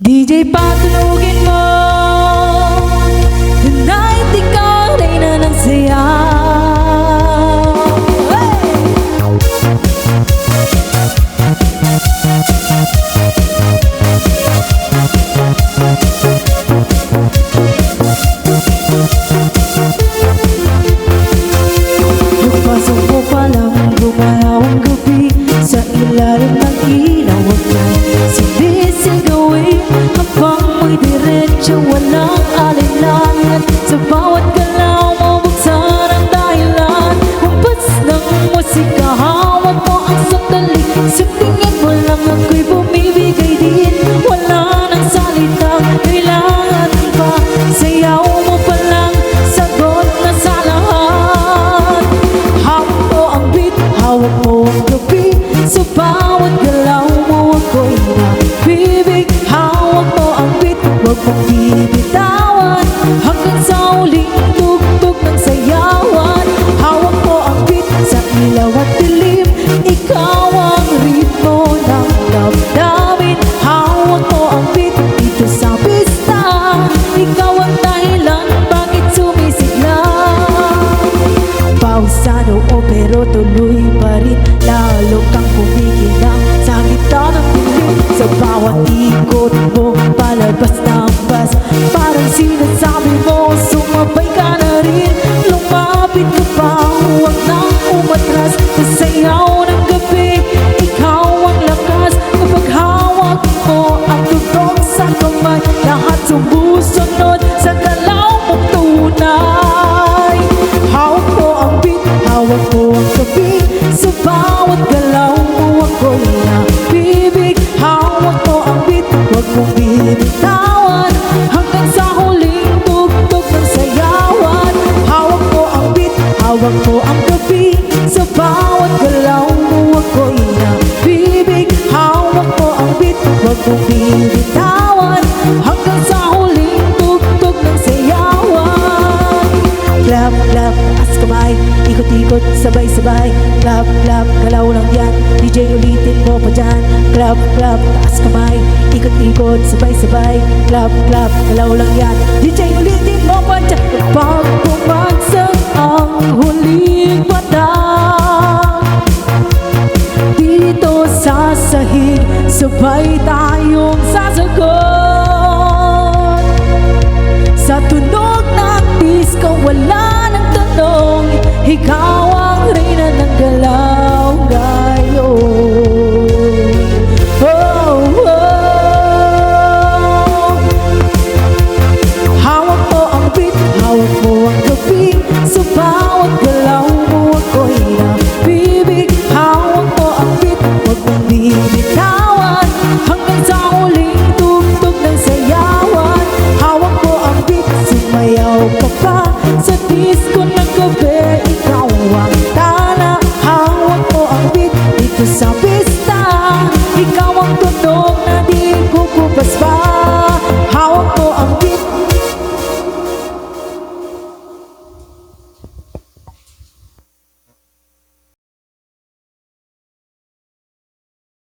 DJ patunugin mo tonight, ikaw reyna ng saya. Pagpasok mo palang gumalaw ang gabi sa ilalim ng ilaw at sinisigawin habang mo'y diretso, walang alinlangan. Sa bawat galaw mo buksan ang dahilan. Humpas ng musika, hawak mo ang sandali. Sa tingin mo lang ako'y bumibigay din. Wala nang salita, kailangan pa. Sayaw mo pa lang, sagot na sa lahat. Hawak mo ang beat, hawak mo ang gabi. Sa bawat galaw mo ako'y nabibig. Hawak mo ang beat, huwag mong bibitawan hanggang sa huling tugtog ng sayawan. Hawak mo ang beat sa ilaw at dilim. Ikaw ang ritmo ng damdamin. Hawak mo ang beat dito sa pista. Ikaw ang dahilan bakit sumisigla. Pausa noo pero tuloy pa rin. Lalo kang kumikinang sa gitna ng dilim. Sa bawat ikot mo palabas ng bas, parang sinasabi mo sumabay ka na rin. Lumapit ka pa, huwag nang umatras. Sa sayaw ng gabi, ikaw ang lakas. Kapag hawak mo ang tugtog sa kamay, lahat sumusunod sa galaw mong tunay. Hawak mo ang beat, hawak mo ang gabi. Sa bawat galaw mo ako'y nabibig. Hawak mo ang beat, huwag mong binitawan hanggang sa huling tugtog ng sayawan. Hawak mo ang beat, hawak mo ang gabi. Sa bawat galaw mo ako'y nabibig. Hawak mo ang beat, huwag mong binitawan hanggang sa huling tugtog ng sayawan. Clap, clap, as kamay, ikot-ikot, sabay-sabay. Clap, clap, galaw lang yan, DJ ulitin mo pa dyan. Clap, clap, taas kamay, ikot-ikot, sabay-sabay. Clap, clap, galaw lang yan, DJ ulitin mo pa dyan. Kapag pumagsang ang huling mata dito sa sahig, sabay tayong sasagot. Sa tunog ng disco, wala nang tanong. Ikaw ang reyna ng galaw ngayon. Oh, oh. Hawak mo ang beat, hawak mo ang gabi. Sa bawat galaw mo ako'y nabibig. Hawak mo ang beat, huwag mong binitawan hanggang sa huling tugtog ng sayawan. Hawak mo ang beat, sumayaw ka pa sa disco na